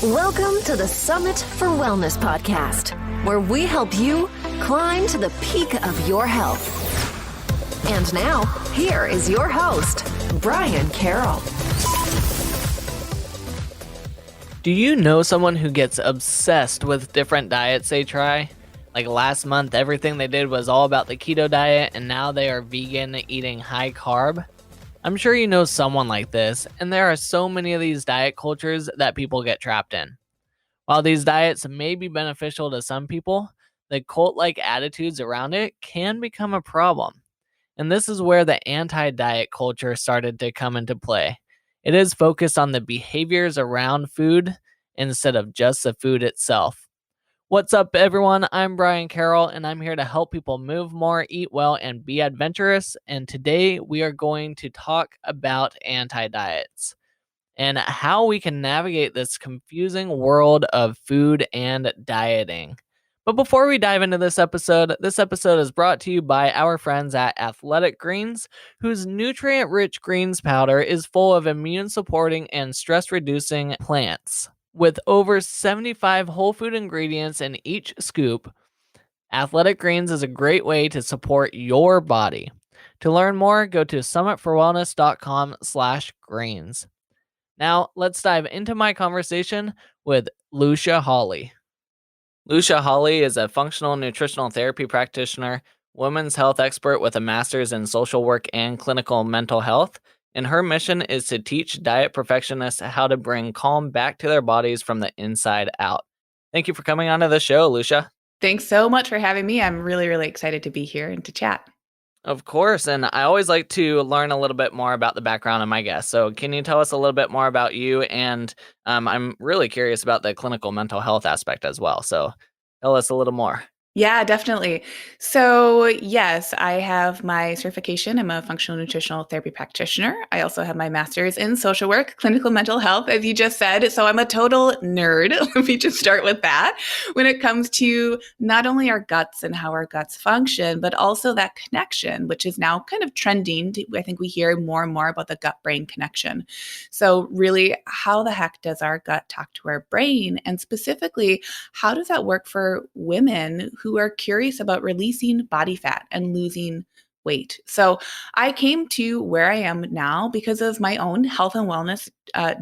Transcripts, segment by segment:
Welcome to the Summit for Wellness podcast, where we help you climb to the peak of your health. And now, here is your host, Brian Carroll. Do you know someone who gets obsessed with different diets they try? Like last month, everything they did was all about the keto diet, and now they are vegan, eating high carb. I'm sure you know someone like this, and there are so many of these diet cultures that people get trapped in. While these diets may be beneficial to some people, the cult-like attitudes around it can become a problem. And this is where the anti-diet culture started to come into play. It is focused on the behaviors around food instead of just the food itself. What's up, everyone? I'm Brian Carroll, and I'm here to help people move more, eat well, and be adventurous. And today we are going to talk about anti-diets and how we can navigate this confusing world of food and dieting. But before we dive into this episode is brought to you by our friends at Athletic Greens, whose nutrient-rich greens powder is full of immune-supporting and stress-reducing plants. With over 75 whole food ingredients in each scoop, Athletic Greens is a great way to support your body. To learn more, go to summitforwellness.com/greens. Now, let's dive into my conversation with Lucia Hawley. Lucia Hawley is a functional nutritional therapy practitioner, women's health expert with a master's in social work and clinical mental health, and her mission is to teach diet perfectionists how to bring calm back to their bodies from the inside out. Thank you for coming onto the show, Lucia. Thanks so much for having me. I'm really, really excited to be here and to chat. Of course, and I always like to learn a little bit more about the background of my guests. So can you tell us a little bit more about you? And I'm really curious about the clinical mental health aspect as well. So tell us a little more. Yeah, definitely. So yes, I have my certification. I'm a functional nutritional therapy practitioner. I also have my master's in social work, clinical mental health, as you just said. So I'm a total nerd. Let me just start with that. When it comes to not only our guts and how our guts function, but also that connection, which is now kind of trending. I think we hear more and more about the gut-brain connection. So really, how the heck does our gut talk to our brain? And specifically, how does that work for women who are curious about releasing body fat and losing weight? So I came to where I am now because of my own health and wellness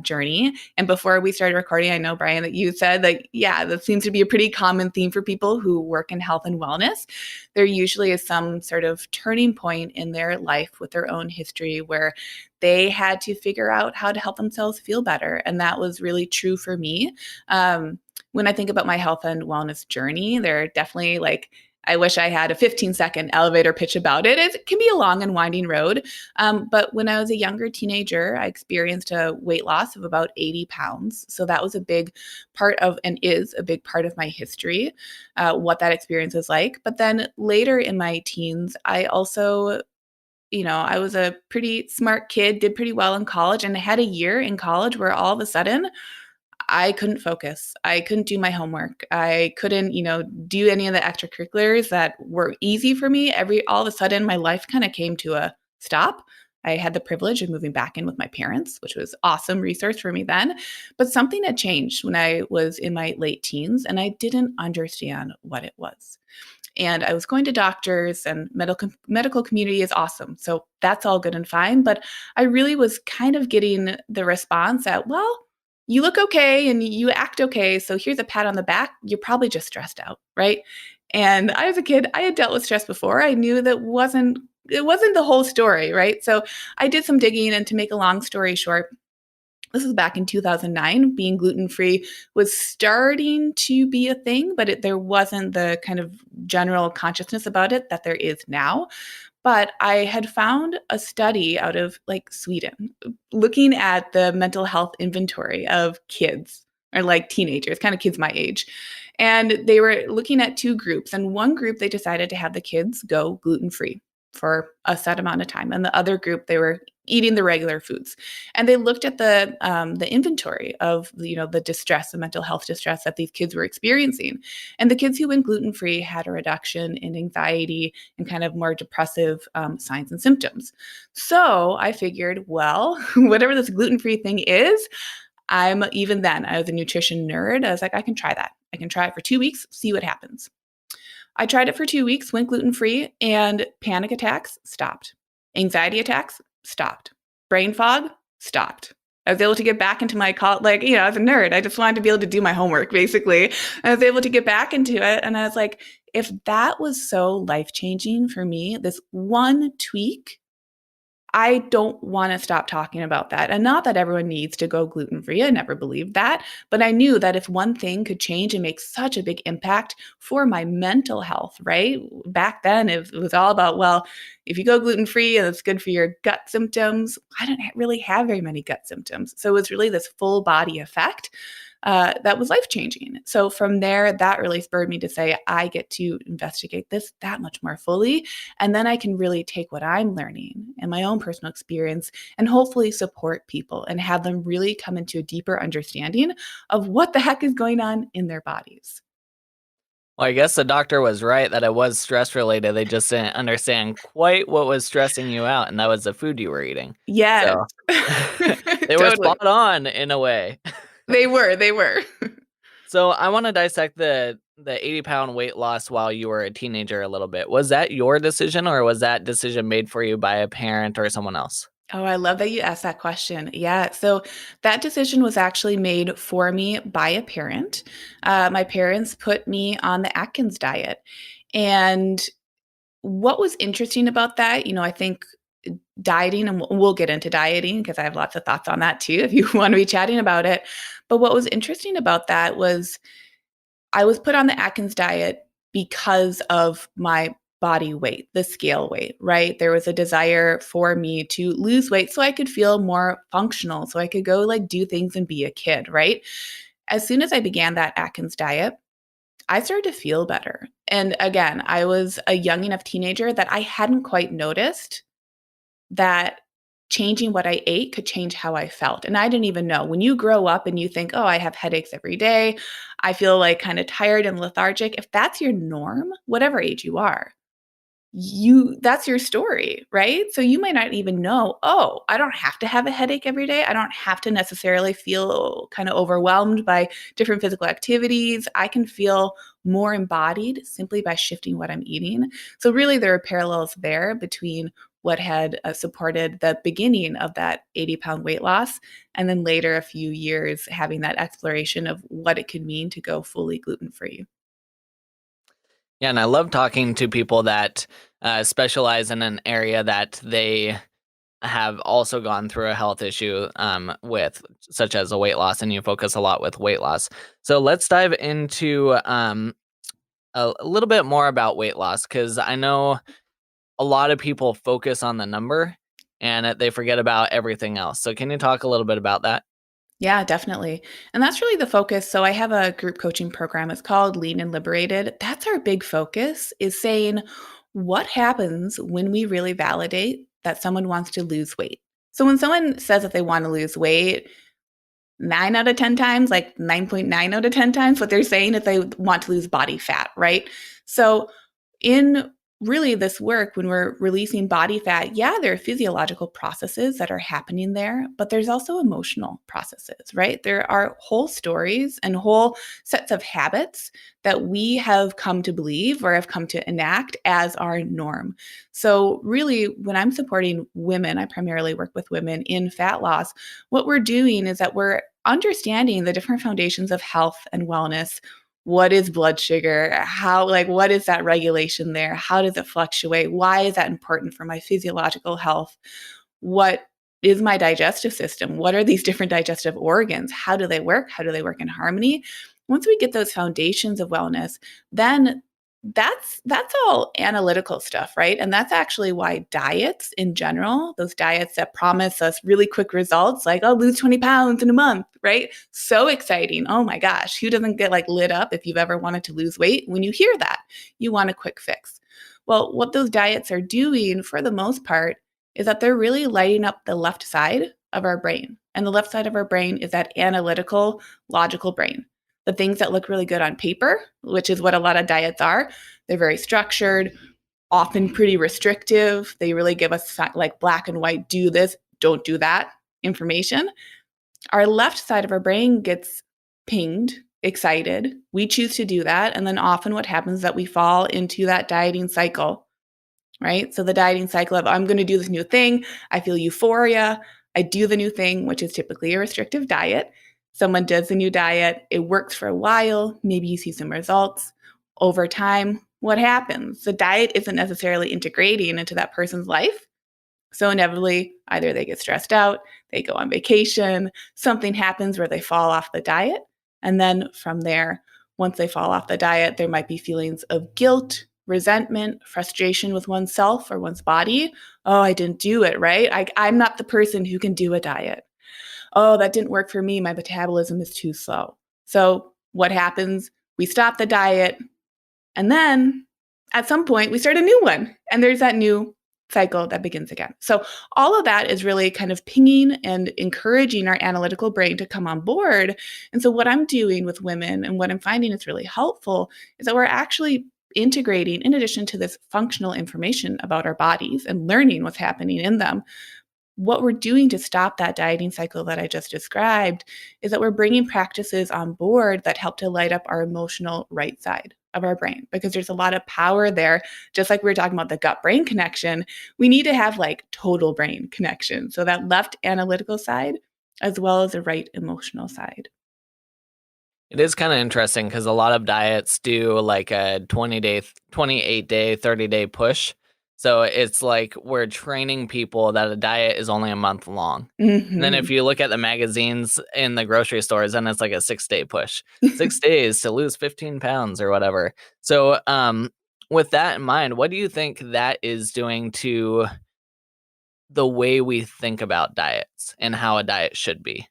journey. And before we started recording, I know, Brian, that you said that, yeah, that seems to be a pretty common theme for people who work in health and wellness. There usually is some sort of turning point in their life with their own history where they had to figure out how to help themselves feel better. And that was really true for me. When I think about my health and wellness journey, there are definitely I wish I had a 15-second elevator pitch about it. It can be a long and winding road. But when I was a younger teenager, I experienced a weight loss of about 80 pounds. So that was a big part of, and is a big part of my history, what that experience was like. But then later in my teens, I also I was a pretty smart kid, did pretty well in college, and I had a year in college where all of a sudden I couldn't focus. I couldn't do my homework. I couldn't, do any of the extracurriculars that were easy for me. All of a sudden, my life kind of came to a stop. I had the privilege of moving back in with my parents, which was awesome resource for me then. But something had changed when I was in my late teens, and I didn't understand what it was. And I was going to doctors, and medical community is awesome. So that's all good and fine. But I really was kind of getting the response that, well, you look okay and you act okay, so here's a pat on the back. You're probably just stressed out, right? And I was a kid, I had dealt with stress before. I knew that it wasn't the whole story, right? So I did some digging, and to make a long story short, this was back in 2009. Being gluten-free was starting to be a thing, but there wasn't the kind of general consciousness about it that there is now. But I had found a study out of Sweden looking at the mental health inventory of kids, or teenagers, kind of kids my age. And they were looking at two groups. And one group, they decided to have the kids go gluten-free for a set amount of time. And the other group, they were eating the regular foods. And they looked at the inventory of the distress, the mental health distress that these kids were experiencing. And the kids who went gluten-free had a reduction in anxiety and kind of more depressive signs and symptoms. So I figured, well, whatever this gluten-free thing is, Even then, I was a nutrition nerd. I was like, I can try that. I can try it for 2 weeks, see what happens. I tried it for 2 weeks, went gluten-free, and panic attacks stopped. Anxiety attacks stopped. Brain fog stopped. I was able to get back into my I was a nerd. I just wanted to be able to do my homework, basically. I was able to get back into it. And I was like, if that was so life-changing for me, this one tweak, I don't want to stop talking about that. And not that everyone needs to go gluten-free. I never believed that. But I knew that if one thing could change and make such a big impact for my mental health, right? Back then, it was all about, well, if you go gluten-free and it's good for your gut symptoms, I didn't really have very many gut symptoms. So it was really this full body effect that was life-changing. So from there, that really spurred me to say, I get to investigate this that much more fully. And then I can really take what I'm learning and my own personal experience and hopefully support people and have them really come into a deeper understanding of what the heck is going on in their bodies. Well, I guess the doctor was right that it was stress related. They just didn't understand quite what was stressing you out, and that was the food you were eating. Yes. So they were Totally. spot on in a way. They were. So I want to dissect the 80-pound weight loss while you were a teenager a little bit. Was that your decision, or was that decision made for you by a parent or someone else? Oh, I love that you asked that question. Yeah. So that decision was actually made for me by a parent. My parents put me on the Atkins diet. And what was interesting about that, I think dieting, and we'll get into dieting because I have lots of thoughts on that too, if you want to be chatting about it. But what was interesting about that was I was put on the Atkins diet because of my body weight, the scale weight, right? There was a desire for me to lose weight so I could feel more functional, so I could go do things and be a kid, right? As soon as I began that Atkins diet, I started to feel better. And again, I was a young enough teenager that I hadn't quite noticed that changing what I ate could change how I felt. And I didn't even know. When you grow up and you think, oh, I have headaches every day, I feel kind of tired and lethargic. If that's your norm, whatever age you are, that's your story, right? So you might not even know, oh, I don't have to have a headache every day. I don't have to necessarily feel kind of overwhelmed by different physical activities. I can feel more embodied simply by shifting what I'm eating. So really there are parallels there between what had supported the beginning of that 80-pound weight loss, and then later a few years having that exploration of what it could mean to go fully gluten-free. Yeah, and I love talking to people that specialize in an area that they have also gone through a health issue with, such as a weight loss, and you focus a lot with weight loss. So let's dive into a little bit more about weight loss, because I know a lot of people focus on the number and they forget about everything else. So can you talk a little bit about that? Yeah, definitely. And that's really the focus. So I have a group coaching program. It's called Lean and Liberated. That's our big focus, is saying what happens when we really validate that someone wants to lose weight. So when someone says that they want to lose weight, 9 out of 10 times, 9.9 out of 10 times, what they're saying is they want to lose body fat, right? So in really this work, when we're releasing body fat, yeah, there are physiological processes that are happening there, but there's also emotional processes, right? There are whole stories and whole sets of habits that we have come to believe or have come to enact as our norm. So really, when I'm supporting women, I primarily work with women in fat loss, what we're doing is that we're understanding the different foundations of health and wellness. What is blood sugar? What is that regulation there? How does it fluctuate? Why is that important for my physiological health? What is my digestive system? What are these different digestive organs? How do they work? How do they work in harmony? Once we get those foundations of wellness, then that's all analytical stuff, right? And that's actually why diets in general, those diets that promise us really quick results, like, oh, lose 20 pounds in a month, right? So exciting. Oh my gosh, who doesn't get lit up if you've ever wanted to lose weight? When you hear that, you want a quick fix. Well, what those diets are doing for the most part is that they're really lighting up the left side of our brain. And the left side of our brain is that analytical, logical brain. The things that look really good on paper, which is what a lot of diets are. They're very structured, often pretty restrictive. They really give us black and white, do this, don't do that information. Our left side of our brain gets pinged, excited. We choose to do that. And then often what happens is that we fall into that dieting cycle, right? So the dieting cycle of I'm going to do this new thing. I feel euphoria. I do the new thing, which is typically a restrictive diet. Someone does the new diet. It works for a while. Maybe you see some results. Over time, what happens? The diet isn't necessarily integrating into that person's life. So inevitably, either they get stressed out, they go on vacation, something happens where they fall off the diet. And then from there, once they fall off the diet, there might be feelings of guilt, resentment, frustration with oneself or one's body. Oh, I didn't do it, right? I'm not the person who can do a diet. Oh, that didn't work for me. My metabolism is too slow. So what happens? We stop the diet. And then at some point, we start a new one. And there's that new cycle that begins again. So all of that is really kind of pinging and encouraging our analytical brain to come on board. And so what I'm doing with women and what I'm finding is really helpful is that we're actually integrating, in addition to this functional information about our bodies and learning what's happening in them, what we're doing to stop that dieting cycle that I just described is that we're bringing practices on board that help to light up our emotional right side of our brain, because there's a lot of power there. Just like we were talking about the gut brain connection, we need to have like total brain connection. So that left analytical side, as well as the right emotional side. It is kind of interesting because a lot of diets do like a 20-day, 28-day, 30-day push. So it's like we're training people that a diet is only a month long. And then if you look at the magazines in the grocery stores, then it's like a 6-day push. 6 days to lose 15 pounds or whatever. So with that in mind, what do you think that is doing to the way we think about diets and how a diet should be?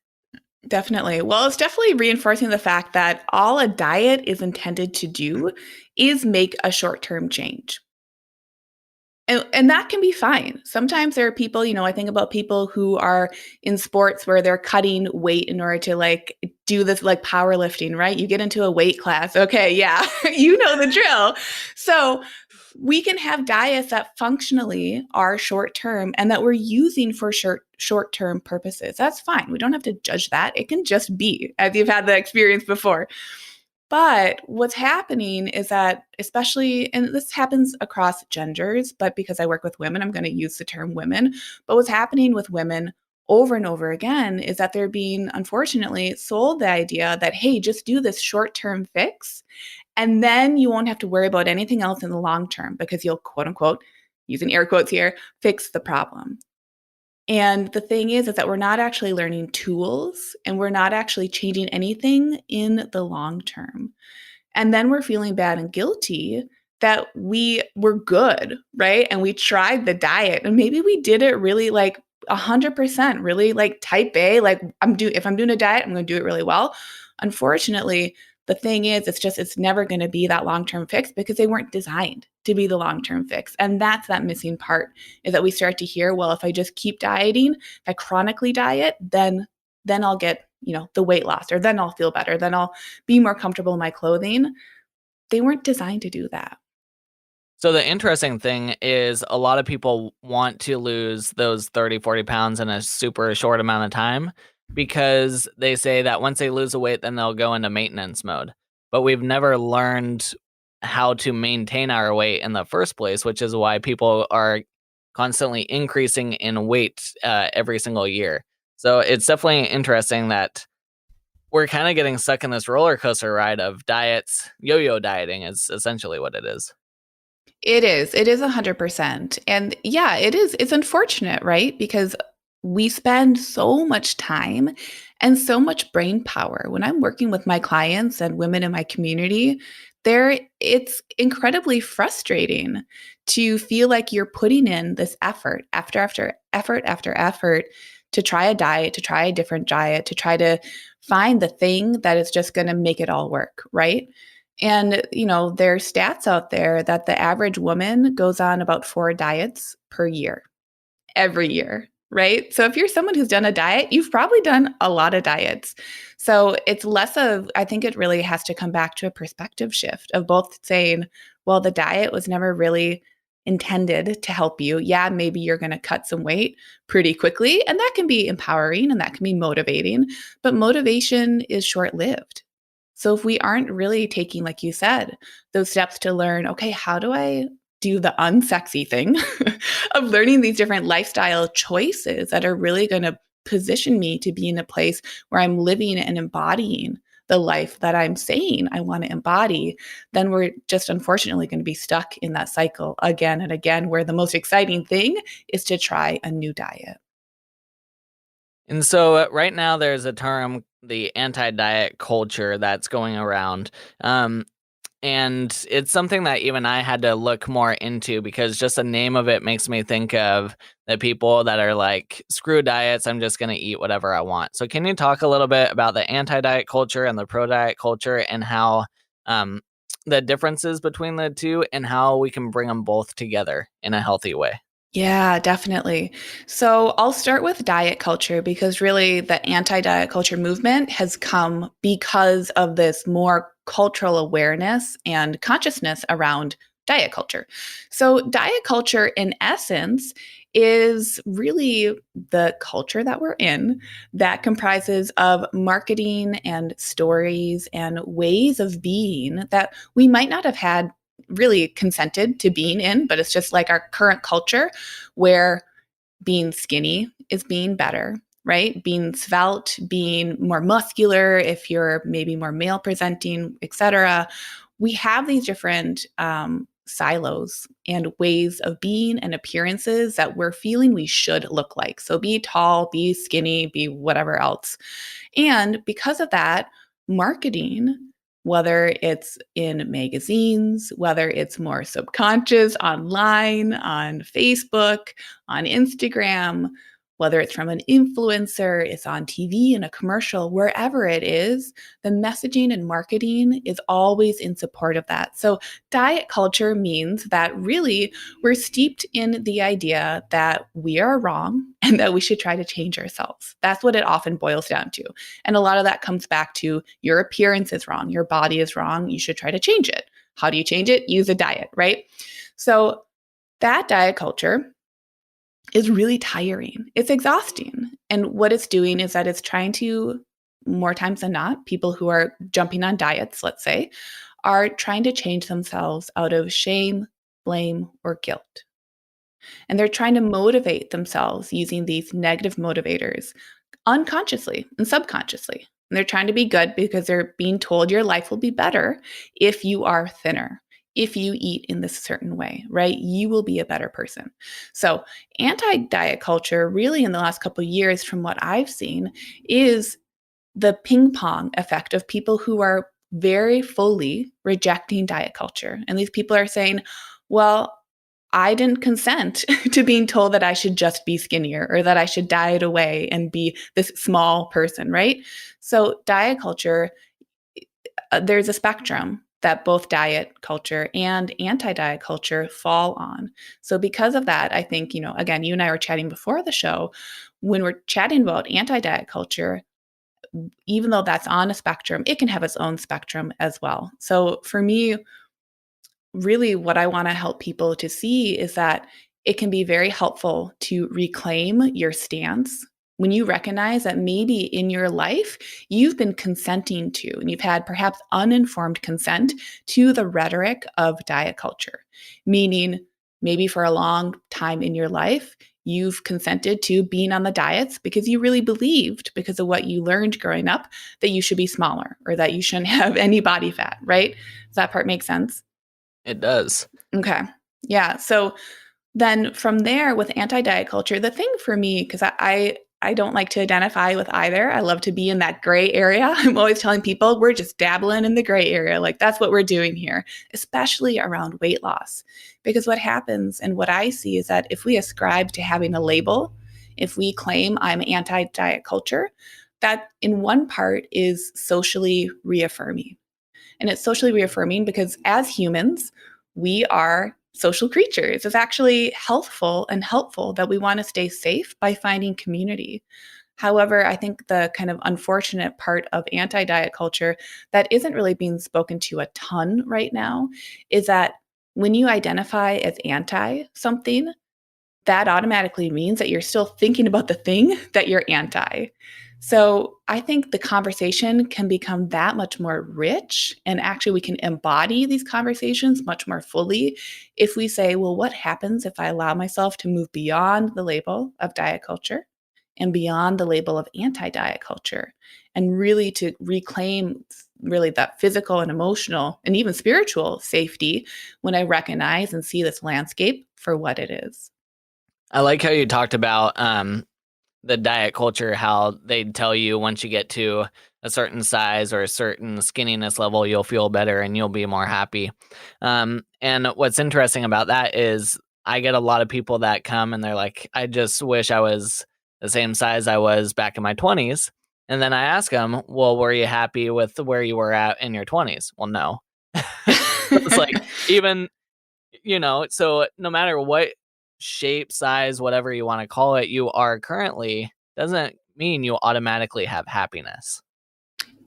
Definitely. Well, it's definitely reinforcing the fact that all a diet is intended to do is make a short-term change. And that can be fine. Sometimes there are people, I think about people who are in sports where they're cutting weight in order to like do this like powerlifting, right? You get into a weight class. Okay, yeah, you know the drill. So we can have diets that functionally are short term and that we're using for short term purposes. That's fine. We don't have to judge that. It can just be, as you've had the experience before. But what's happening is that, especially, and this happens across genders, but because I work with women, I'm going to use the term women. But what's happening with women over and over again is that they're being, unfortunately, sold the idea that, hey, just do this short term fix, and then you won't have to worry about anything else in the long term because you'll, quote unquote, using air quotes here, fix the problem. And the thing is that we're not actually learning tools and we're not actually changing anything in the long term. And then we're feeling bad and guilty that we were good, right? And we tried the diet and maybe we did it really like 100%, really like type A, like if I'm doing a diet, I'm going to do it really well. Unfortunately, the thing is, it's never going to be that long-term fix because they weren't designed to be the long-term fix. And that's that missing part is that we start to hear, well, if I just keep dieting, if I chronically diet, then I'll get, the weight loss, or then I'll feel better, then I'll be more comfortable in my clothing. They weren't designed to do that. So the interesting thing is a lot of people want to lose those 30, 40 pounds in a super short amount of time because they say that once they lose the weight, then they'll go into maintenance mode. But we've never learned how to maintain our weight in the first place, which is why people are constantly increasing in weight every single year. So it's definitely interesting that we're kind of getting stuck in this roller coaster ride of diets. Yo-yo dieting is essentially what it is. It is. It is 100%. And yeah, it is. It's unfortunate, right? Because we spend so much time and so much brain power. When I'm working with my clients and women in my community, it's incredibly frustrating to feel like you're putting in this effort after effort to try a diet, to try a different diet, to try to find the thing that is just going to make it all work, right? And, there are stats out there that the average woman goes on about 4 diets per year, every year, right? So if you're someone who's done a diet, you've probably done a lot of diets. So it's less of, I think it really has to come back to a perspective shift of both saying, well, the diet was never really intended to help you. Yeah, maybe you're going to cut some weight pretty quickly, and that can be empowering and that can be motivating, but motivation is short-lived. So if we aren't really taking, like you said, those steps to learn, okay, how do I do the unsexy thing of learning these different lifestyle choices that are really going to position me to be in a place where I'm living and embodying the life that I'm saying I want to embody, then we're just unfortunately going to be stuck in that cycle again and again, where the most exciting thing is to try a new diet. And so right now there's a term, the anti-diet culture, that's going around. And it's something that even I had to look more into, because just the name of it makes me think of the people that are like, screw diets, I'm just going to eat whatever I want. So can you talk a little bit about the anti-diet culture and the pro-diet culture, and how the differences between the two, and how we can bring them both together in a healthy way? Yeah, definitely. So I'll start with diet culture, because really the anti-diet culture movement has come because of this more cultural awareness and consciousness around diet culture. So diet culture, in essence, is really the culture that we're in, that comprises of marketing and stories and ways of being that we might not have had really consented to being in, but it's just like our current culture, where being skinny is being better, right? Being svelte, being more muscular, if you're maybe more male presenting, etc. We have these different silos and ways of being and appearances that we're feeling we should look like. So be tall, be skinny, be whatever else. And because of that, marketing, whether it's in magazines, whether it's more subconscious online, on Facebook, on Instagram, whether it's from an influencer, it's on TV in a commercial, wherever it is, the messaging and marketing is always in support of that. So diet culture means that really we're steeped in the idea that we are wrong and that we should try to change ourselves. That's what it often boils down to. And a lot of that comes back to your appearance is wrong, your body is wrong, you should try to change it. How do you change it? Use a diet, right? So that diet culture is really tiring. It's exhausting. And what it's doing is that it's trying to, more times than not, people who are jumping on diets, let's say, are trying to change themselves out of shame, blame, or guilt. And they're trying to motivate themselves using these negative motivators unconsciously and subconsciously. And they're trying to be good because they're being told your life will be better if you are thinner, if you eat in this certain way, right? You will be a better person. So, anti-diet culture, really, in the last couple of years, from what I've seen, is the ping pong effect of people who are very fully rejecting diet culture. And these people are saying, well, I didn't consent to being told that I should just be skinnier or that I should diet away and be this small person, right? So, diet culture, there's a spectrum that both diet culture and anti-diet culture fall on. So, because of that, I think, again, you and I were chatting before the show. When we're chatting about anti-diet culture, even though that's on a spectrum, it can have its own spectrum as well. So, for me, really what I want to help people to see is that it can be very helpful to reclaim your stance when you recognize that maybe in your life you've been consenting to, and you've had perhaps uninformed consent to the rhetoric of diet culture, meaning maybe for a long time in your life, you've consented to being on the diets because you really believed, because of what you learned growing up, that you should be smaller or that you shouldn't have any body fat, right? Does that part make sense? It does. Okay. Yeah. So then from there with anti-diet culture, the thing for me, because I don't like to identify with either. I love to be in that gray area. I'm always telling people we're just dabbling in the gray area. Like that's what we're doing here, especially around weight loss. Because what happens and what I see is that if we ascribe to having a label, if we claim I'm anti-diet culture, that in one part is socially reaffirming. And it's socially reaffirming because as humans, we are social creatures. It's actually healthful and helpful that we want to stay safe by finding community. However, I think the kind of unfortunate part of anti-diet culture that isn't really being spoken to a ton right now is that when you identify as anti something, that automatically means that you're still thinking about the thing that you're anti. So I think the conversation can become that much more rich. And actually, we can embody these conversations much more fully if we say, well, what happens if I allow myself to move beyond the label of diet culture and beyond the label of anti diet culture and really to reclaim really that physical and emotional and even spiritual safety when I recognize and see this landscape for what it is. I like how you talked about the diet culture, how they'd tell you once you get to a certain size or a certain skinniness level, you'll feel better and you'll be more happy. And what's interesting about that is I get a lot of people that come and they're like, I just wish I was the same size I was back in my 20s. And then I ask them, well, were you happy with where you were at in your 20s? Well, no. So it's like, even, so no matter what shape, size, whatever you want to call it, you are currently, doesn't mean you automatically have happiness.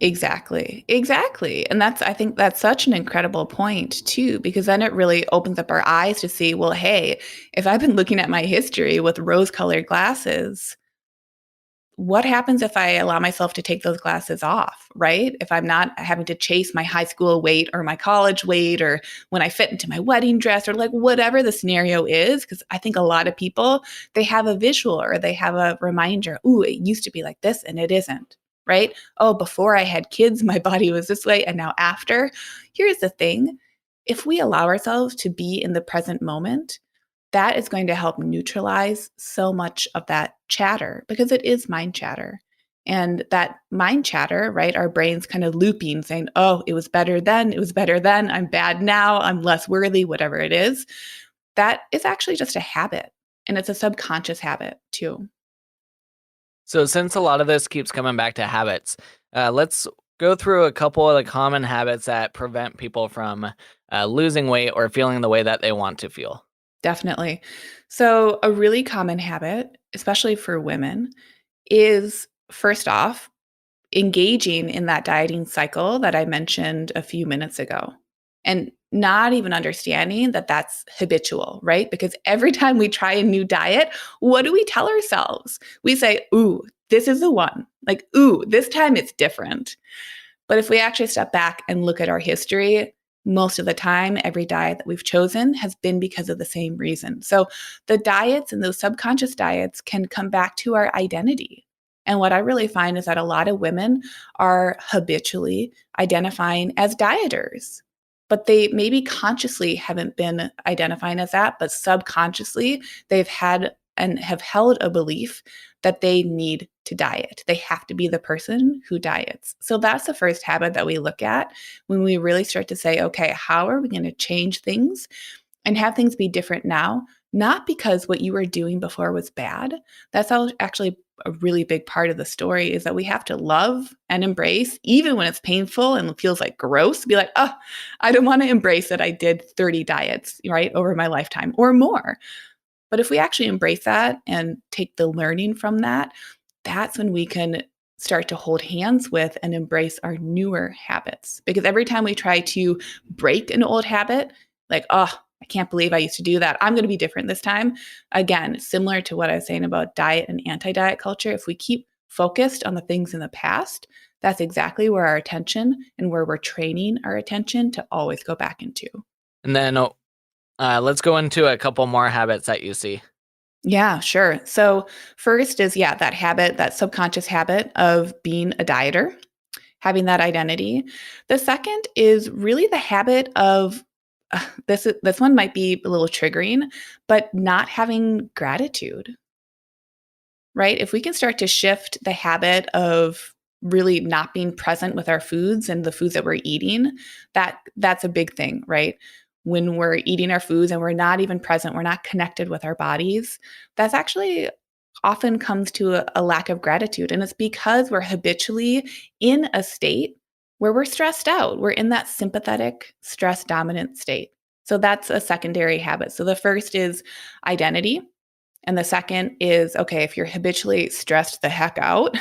Exactly. Exactly. And I think that's such an incredible point too, because then it really opens up our eyes to see, well, hey, if I've been looking at my history with rose colored glasses, what happens if I allow myself to take those glasses off, right? If I'm not having to chase my high school weight or my college weight or when I fit into my wedding dress or like whatever the scenario is, because I think a lot of people, they have a visual or they have a reminder, ooh, it used to be like this and it isn't, right? Oh, before I had kids, my body was this way and now after. Here's the thing. If we allow ourselves to be in the present moment, that is going to help neutralize so much of that chatter because it is mind chatter. And that mind chatter, right? Our brains kind of looping, saying, oh, it was better then, it was better then, I'm bad now, I'm less worthy, whatever it is. That is actually just a habit. And it's a subconscious habit too. So since a lot of this keeps coming back to habits, let's go through a couple of the common habits that prevent people from losing weight or feeling the way that they want to feel. Definitely. So, a really common habit, especially for women, is first off, engaging in that dieting cycle that I mentioned a few minutes ago and not even understanding that that's habitual, right? Because every time we try a new diet, what do we tell ourselves? We say, ooh, this is the one. Like, ooh, this time it's different. But if we actually step back and look at our history, most of the time, every diet that we've chosen has been because of the same reason. So the diets and those subconscious diets can come back to our identity. And what I really find is that a lot of women are habitually identifying as dieters, but they maybe consciously haven't been identifying as that, but subconsciously they've had and have held a belief that they need to diet. They have to be the person who diets. So that's the first habit that we look at when we really start to say, okay, how are we going to change things and have things be different now? Not because what you were doing before was bad. That's actually a really big part of the story is that we have to love and embrace, even when it's painful and feels like gross, be like, oh, I don't want to embrace that I did 30 diets, right, over my lifetime or more. But if we actually embrace that and take the learning from that, that's when we can start to hold hands with and embrace our newer habits. Because every time we try to break an old habit, like, oh, I can't believe I used to do that, I'm going to be different this time. Again, similar to what I was saying about diet and anti diet culture, if we keep focused on the things in the past, that's exactly where our attention and where we're training our attention to always go back into. And then let's go into a couple more habits that you see. Yeah, sure. So, first is, yeah, that habit, that subconscious habit of being a dieter, having that identity. The second is really the habit of this one might be a little triggering, but not having gratitude, right? If we can start to shift the habit of really not being present with our foods and the foods that we're eating, that's a big thing, right? When we're eating our foods and we're not even present, we're not connected with our bodies, that's actually often comes to a lack of gratitude. And it's because we're habitually in a state where we're stressed out. We're in that sympathetic, stress dominant state. So that's a secondary habit. So the first is identity. And the second is, okay, if you're habitually stressed the heck out,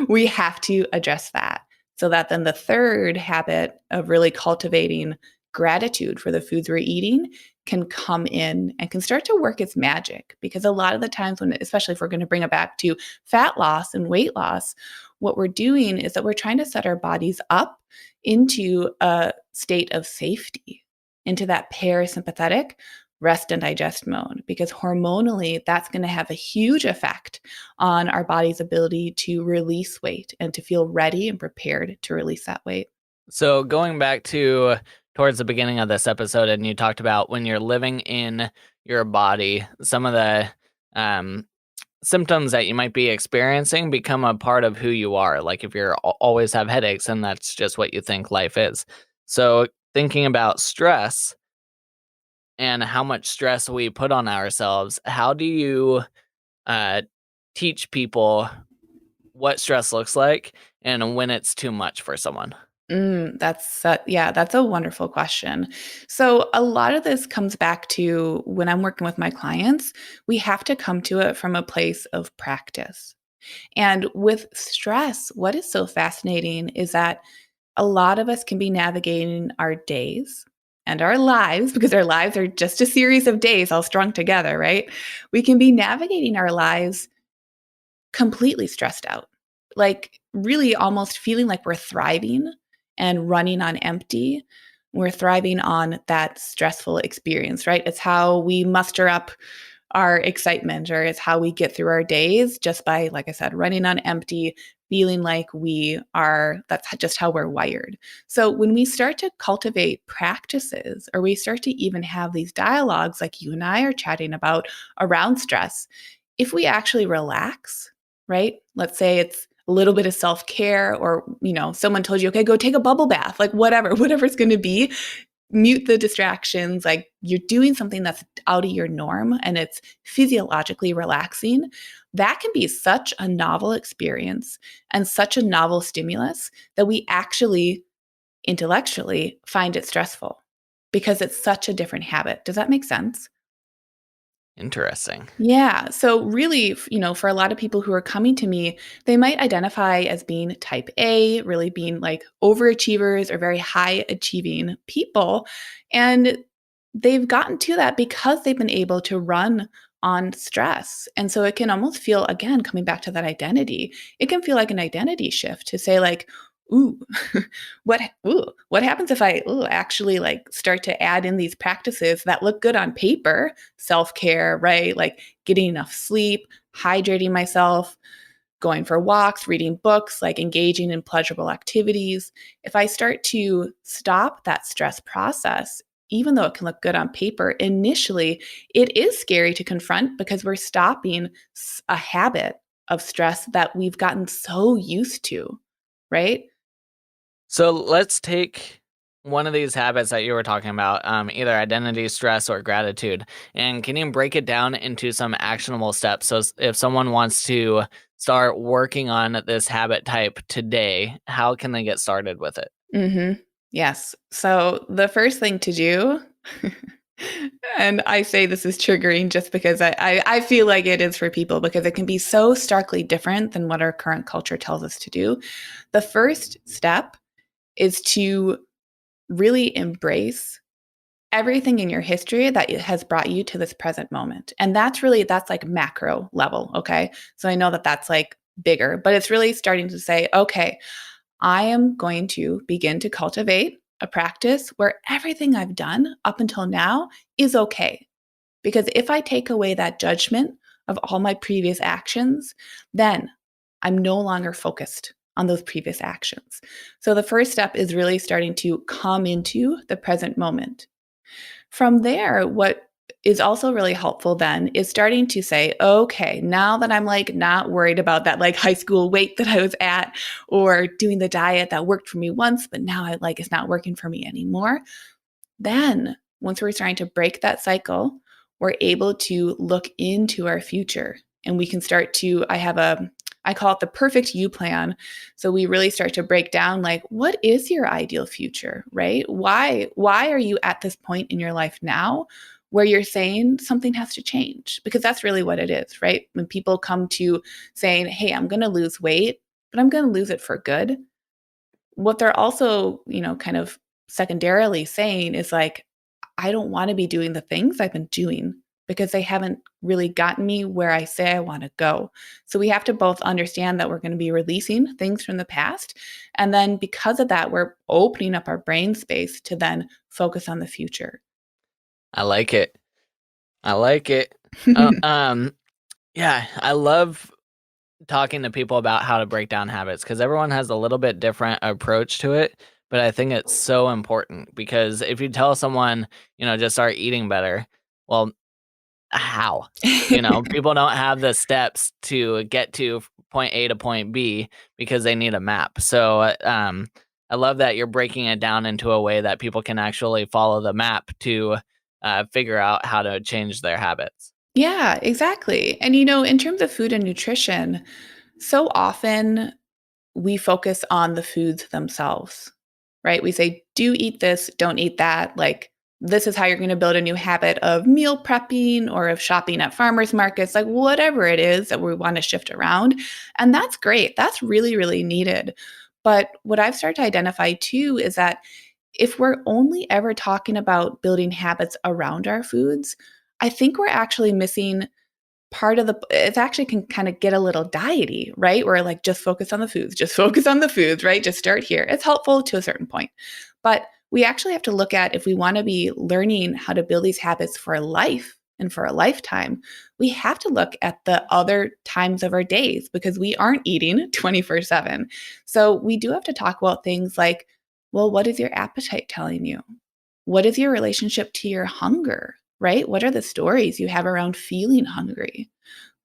we have to address that. So that then the third habit of really cultivating gratitude for the foods we're eating can come in and can start to work its magic. Because a lot of the times when, especially if we're going to bring it back to fat loss and weight loss, what we're doing is that we're trying to set our bodies up into a state of safety, into that parasympathetic rest and digest mode, because hormonally that's going to have a huge effect on our body's ability to release weight and to feel ready and prepared to release that weight. So going back to towards the beginning of this episode, and you talked about when you're living in your body, some of the symptoms that you might be experiencing become a part of who you are. Like if you're always have headaches, and that's just what you think life is. So thinking about stress and how much stress we put on ourselves, how do you teach people what stress looks like and when it's too much for someone? That's a wonderful question. So a lot of this comes back to when I'm working with my clients, we have to come to it from a place of practice. And with stress, what is so fascinating is that a lot of us can be navigating our days and our lives, because our lives are just a series of days all strung together, right? We can be navigating our lives completely stressed out, like really almost feeling like we're thriving and running on empty. We're thriving on that stressful experience, right? It's how we muster up our excitement, or it's how we get through our days, just by, like I said, running on empty, feeling like that's just how we're wired. So when we start to cultivate practices, or we start to even have these dialogues like you and I are chatting about around stress, if we actually relax, right? Let's say it's a little bit of self-care, or, someone told you, okay, go take a bubble bath, like whatever it's going to be, mute the distractions, like you're doing something that's out of your norm and it's physiologically relaxing. That can be such a novel experience and such a novel stimulus that we actually intellectually find it stressful, because it's such a different habit. Does that make sense? Interesting. Yeah. So really, for a lot of people who are coming to me, they might identify as being type A, really being like overachievers or very high achieving people. And they've gotten to that because they've been able to run on stress. And so it can almost feel, again, coming back to that identity, it can feel like an identity shift to say like, ooh, what happens if I actually like start to add in these practices that look good on paper, self-care, right? Like getting enough sleep, hydrating myself, going for walks, reading books, like engaging in pleasurable activities. If I start to stop that stress process, even though it can look good on paper, initially it is scary to confront, because we're stopping a habit of stress that we've gotten so used to, right? So let's take one of these habits that you were talking about, either identity, stress, or gratitude. And can you break it down into some actionable steps? So if someone wants to start working on this habit type today, how can they get started with it? Yes. So the first thing to do, and I say this is triggering just because I feel like it is for people, because it can be so starkly different than what our current culture tells us to do. The first step is to really embrace everything in your history that has brought you to this present moment. And that's like macro level. Okay. So I know that that's like bigger, but it's really starting to say, okay, I am going to begin to cultivate a practice where everything I've done up until now is okay. Because if I take away that judgment of all my previous actions, then I'm no longer focused on those previous actions. So the first step is really starting to come into the present moment. From there, what is also really helpful then is starting to say, okay, now that I'm like not worried about that like high school weight that I was at, or doing the diet that worked for me once, but now I like it's not working for me anymore. Then once we're starting to break that cycle, we're able to look into our future, and we can start to, I call it the perfect you plan. So we really start to break down like, what is your ideal future, right? Why are you at this point in your life now where you're saying something has to change? Because that's really what it is, right? When people come to saying, hey, I'm going to lose weight, but I'm going to lose it for good. What they're also, kind of secondarily saying is like, I don't want to be doing the things I've been doing because they haven't really gotten me where I say I want to go. So we have to both understand that we're going to be releasing things from the past. And then because of that, we're opening up our brain space to then focus on the future. I like it. I like it. Uh, yeah, I love talking to people about how to break down habits because everyone has a little bit different approach to it. But I think it's so important because if you tell someone, just start eating better, well, how? People don't have the steps to get to point A to point B because they need a map. So I love that you're breaking it down into a way that people can actually follow the map to figure out how to change their habits. Yeah, exactly. And in terms of food and nutrition, so often we focus on the foods themselves, right? We say, do eat this, don't eat that. Like, this is how you're going to build a new habit of meal prepping or of shopping at farmers markets, like whatever it is that we want to shift around. And that's great. That's really, really needed. But what I've started to identify too is that if we're only ever talking about building habits around our foods, I think we're actually missing part of it actually can kind of get a little diety, right? Where like just focus on the foods, just focus on the foods, right? Just start here. It's helpful to a certain point. But we actually have to look at if we want to be learning how to build these habits for life and for a lifetime, we have to look at the other times of our days because we aren't eating 24/7. So we do have to talk about things like, well, what is your appetite telling you? What is your relationship to your hunger? Right? What are the stories you have around feeling hungry?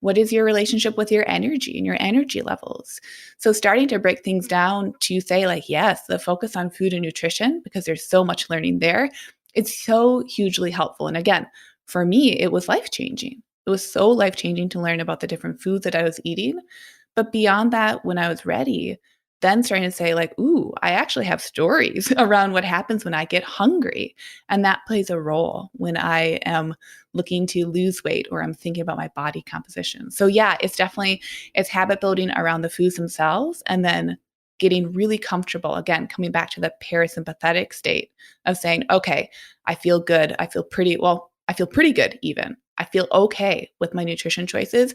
What is your relationship with your energy and your energy levels? So, starting to break things down to say, like, yes, the focus on food and nutrition, because there's so much learning there, it's so hugely helpful. And again, for me, it was life changing. It was so life changing to learn about the different foods that I was eating. But beyond that, when I was ready, then starting to say, like, ooh, I actually have stories around what happens when I get hungry. And that plays a role when I am looking to lose weight or I'm thinking about my body composition. So yeah, it's habit building around the foods themselves and then getting really comfortable, again, coming back to the parasympathetic state of saying, okay, I feel good. I feel pretty good even. I feel okay with my nutrition choices.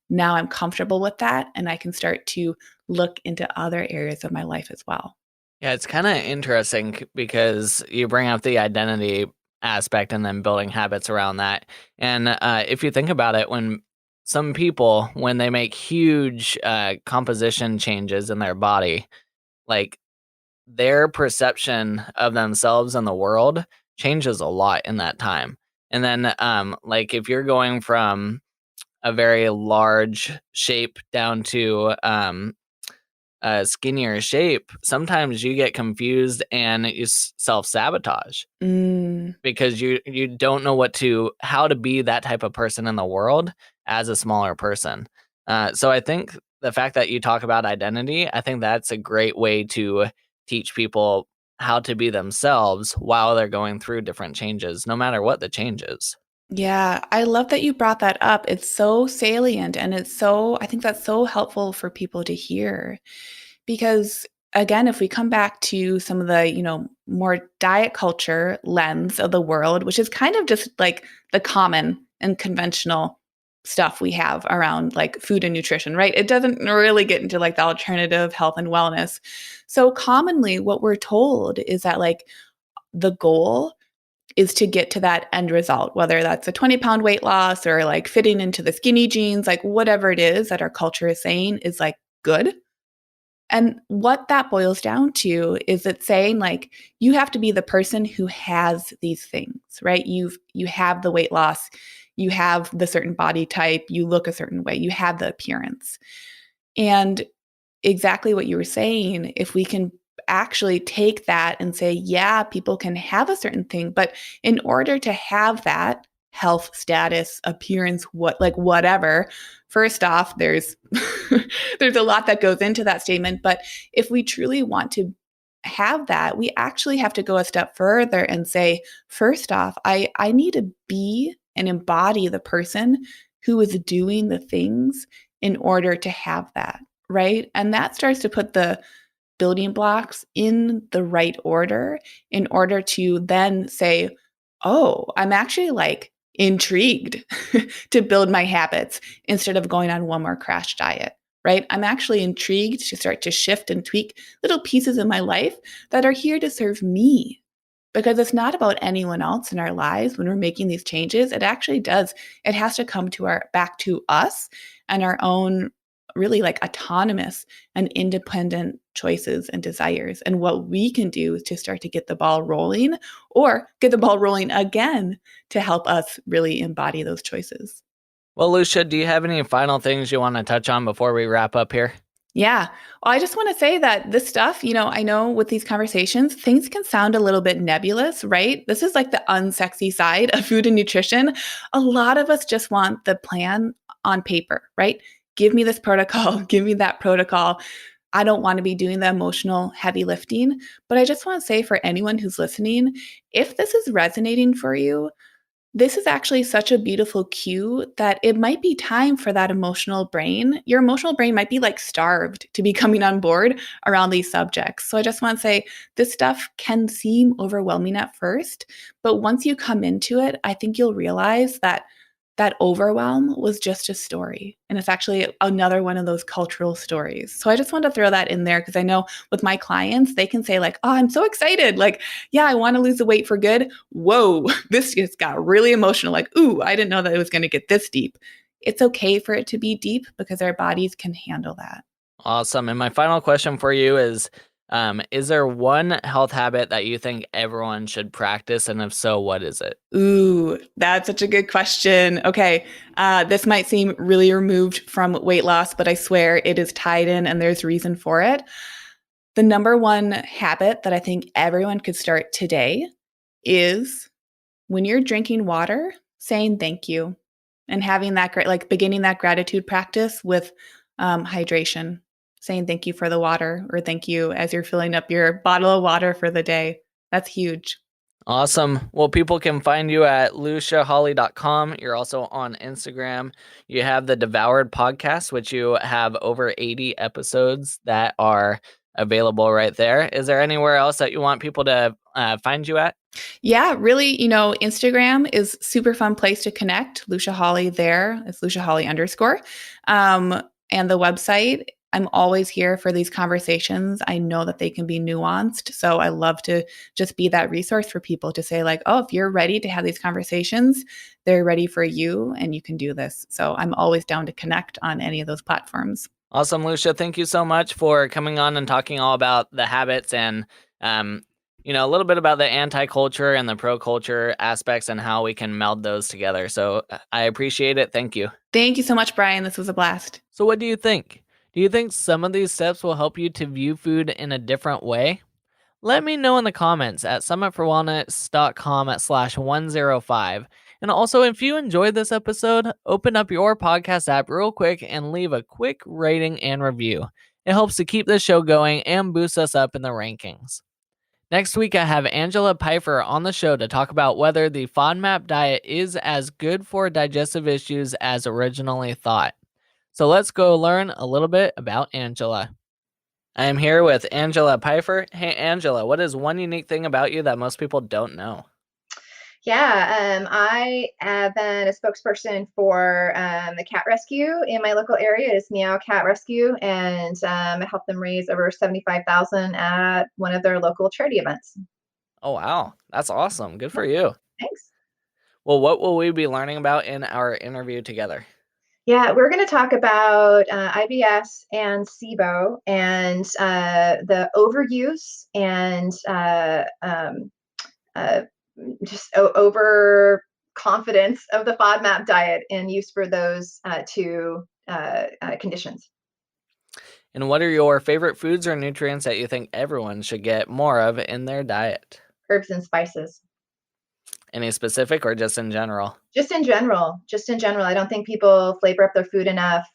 Now I'm comfortable with that and I can start to look into other areas of my life as well. Yeah, it's kind of interesting because you bring up the identity aspect and then building habits around that. And if you think about it, when some people, when they make huge composition changes in their body, like their perception of themselves and the world changes a lot in that time. And then, like if you're going from a very large shape down to a skinnier shape, sometimes you get confused and you self-sabotage Mm, because you don't know how to be that type of person in the world as a smaller person. So I think the fact that you talk about identity, I think that's a great way to teach people how to be themselves while they're going through different changes, no matter what the change is. yeah, I love that you brought that up. It's so salient and I think that's so helpful for people to hear. Because again, if we come back to some of the, more diet culture lens of the world, which is kind of just like the common and conventional stuff we have around like food and nutrition, right? It doesn't really get into like the alternative health and wellness. So commonly what we're told is that like the goal is to get to that end result, whether that's a 20-pound weight loss or like fitting into the skinny jeans, like whatever it is that our culture is saying is like good. And what that boils down to is it's saying like you have to be the person who has these things, right? You have the weight loss, you have the certain body type, you look a certain way, you have the appearance. And exactly what you were saying, if we can actually take that and say, yeah, people can have a certain thing, but in order to have that health status, appearance, whatever, first off, there's there's a lot that goes into that statement, but if we truly want to have that, we actually have to go a step further and say, first off, I need to be and embody the person who is doing the things in order to have that, right? And that starts to put the building blocks in the right order in order to then say, oh, I'm actually like intrigued to build my habits instead of going on one more crash diet, right? I'm actually intrigued to start to shift and tweak little pieces in my life that are here to serve me. Because it's not about anyone else in our lives when we're making these changes. It actually does. It has to come to back to us and our own really like autonomous and independent choices and desires, and what we can do to start to get the ball rolling or get the ball rolling again to help us really embody those choices. Well, Lucia, do you have any final things you want to touch on before we wrap up here? Yeah. Well, I just want to say that this stuff, I know with these conversations, things can sound a little bit nebulous, right? This is like the unsexy side of food and nutrition. A lot of us just want the plan on paper, right? Give me this protocol, give me that protocol. I don't want to be doing the emotional heavy lifting. But I just want to say for anyone who's listening, if this is resonating for you, this is actually such a beautiful cue that it might be time for that emotional brain. Your emotional brain might be like starved to be coming on board around these subjects. So I just want to say this stuff can seem overwhelming at first, but once you come into it, I think you'll realize that that overwhelm was just a story. And it's actually another one of those cultural stories. So I just want to throw that in there because I know with my clients, they can say like, oh, I'm so excited. Like, yeah, I want to lose the weight for good. Whoa, this just got really emotional. Like, ooh, I didn't know that it was going to get this deep. It's okay for it to be deep because our bodies can handle that. Awesome. And my final question for you is there one health habit that you think everyone should practice? And if so, what is it? Ooh, that's such a good question. Okay. This might seem really removed from weight loss, but I swear it is tied in and there's reason for it. The number one habit that I think everyone could start today is when you're drinking water, saying thank you and having that like beginning that gratitude practice with hydration, saying thank you for the water or thank you as you're filling up your bottle of water for the day. That's huge. Awesome. Well, people can find you at luciahawley.com. You're also on Instagram. You have the Devoured podcast, which you have over 80 episodes that are available right there. Is there anywhere else that you want people to find you at? Yeah, really, Instagram is super fun place to connect. Lucia Hawley there. It's Lucia Hawley _. And the website, I'm always here for these conversations. I know that they can be nuanced. So I love to just be that resource for people to say like, oh, if you're ready to have these conversations, they're ready for you and you can do this. So I'm always down to connect on any of those platforms. Awesome, Lucia. Thank you so much for coming on and talking all about the habits and, a little bit about the anti-culture and the pro-culture aspects and how we can meld those together. So I appreciate it. Thank you. Thank you so much, Brian. This was a blast. So what do you think? Do you think some of these steps will help you to view food in a different way? Let me know in the comments at summitforwellness.com/105. And also, if you enjoyed this episode, open up your podcast app real quick and leave a quick rating and review. It helps to keep the show going and boost us up in the rankings. Next week, I have Angela Pfeiffer on the show to talk about whether the FODMAP diet is as good for digestive issues as originally thought. So let's go learn a little bit about Angela. I am here with Angela Pfeiffer. Hey, Angela, what is one unique thing about you that most people don't know? Yeah, I have been a spokesperson for the cat rescue in my local area. It's Meow Cat Rescue, and I helped them raise over $75,000 at one of their local charity events. Oh, wow. That's awesome. Good for you. Thanks. Well, what will we be learning about in our interview together? Yeah, we're going to talk about IBS and SIBO and the overuse and just over confidence of the FODMAP diet and use for those two conditions. And what are your favorite foods or nutrients that you think everyone should get more of in their diet? Herbs and spices. Any specific or just in general? Just in general. I don't think people flavor up their food enough.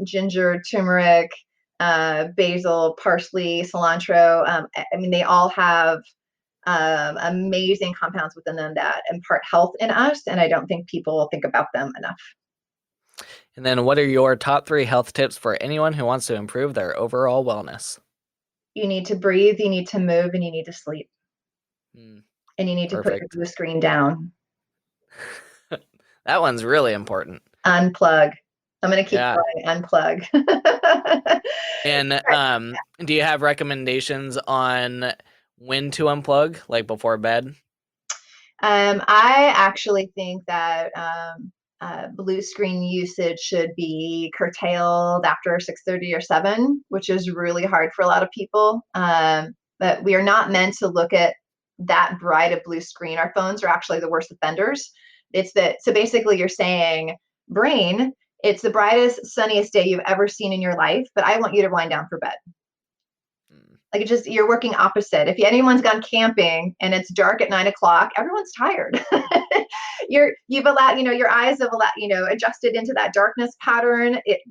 Ginger, turmeric, basil, parsley, cilantro. They all have amazing compounds within them that impart health in us, and I don't think people think about them enough. And then what are your top 3 health tips for anyone who wants to improve their overall wellness? you need to breathe, you need to move, and you need to sleep. And you need to put your Perfect. blue screen down. That one's really important. Unplug. I'm going to keep Yeah. going. Unplug. And do you have recommendations on when to unplug, like before bed? I actually think that blue screen usage should be curtailed after 6:30 or 7, which is really hard for a lot of people. But we are not meant to look at that bright a blue screen. Our phones are actually the worst offenders. So basically you're saying, brain, it's the brightest, sunniest day you've ever seen in your life, but I want you to wind down for bed. Like, you're working opposite. If anyone's gone camping and it's dark at 9 o'clock, everyone's tired. You've allowed, your eyes have allowed, adjusted into that darkness pattern. It,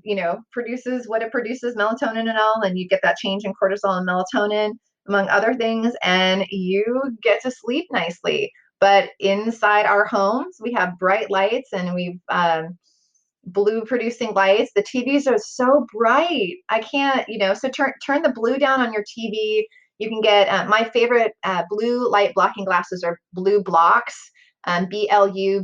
produces what it produces, melatonin and all, and you get that change in cortisol and melatonin, among other things, and you get to sleep nicely. But inside our homes, we have bright lights, and we've blue producing lights. The TVs are so bright. I can't, so turn the blue down on your TV. You can get my favorite blue light blocking glasses are Blue Blocks, BLUBLOX.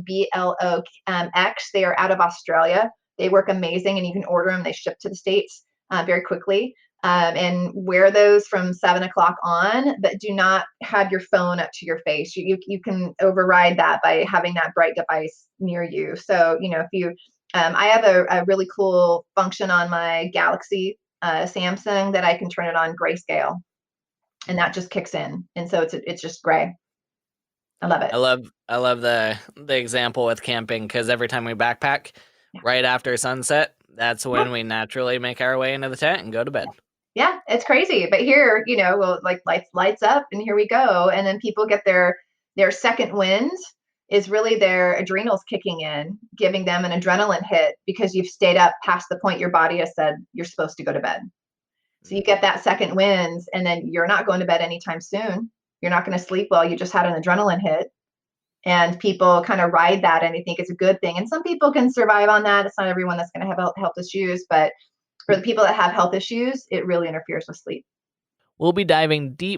They are out of Australia. They work amazing, and you can order them. They ship to the States very quickly. And wear those from 7 o'clock on, but do not have your phone up to your face. You can override that by having that bright device near you. So, if you I have a really cool function on my Galaxy Samsung that I can turn it on grayscale, and that just kicks in, and so it's just gray. I love it. I love the example with camping, because every time we backpack, right after sunset, that's when we naturally make our way into the tent and go to bed. Yeah, it's crazy. But here, well, like lights up, and here we go. And then people get their second wind is really their adrenals kicking in, giving them an adrenaline hit because you've stayed up past the point your body has said you're supposed to go to bed. So you get that second wind, and then you're not going to bed anytime soon. You're not going to sleep well. You just had an adrenaline hit. And people kind of ride that, and they think it's a good thing. And some people can survive on that. It's not everyone that's going to have health issues, but for the people that have health issues, it really interferes with sleep. We'll be diving deep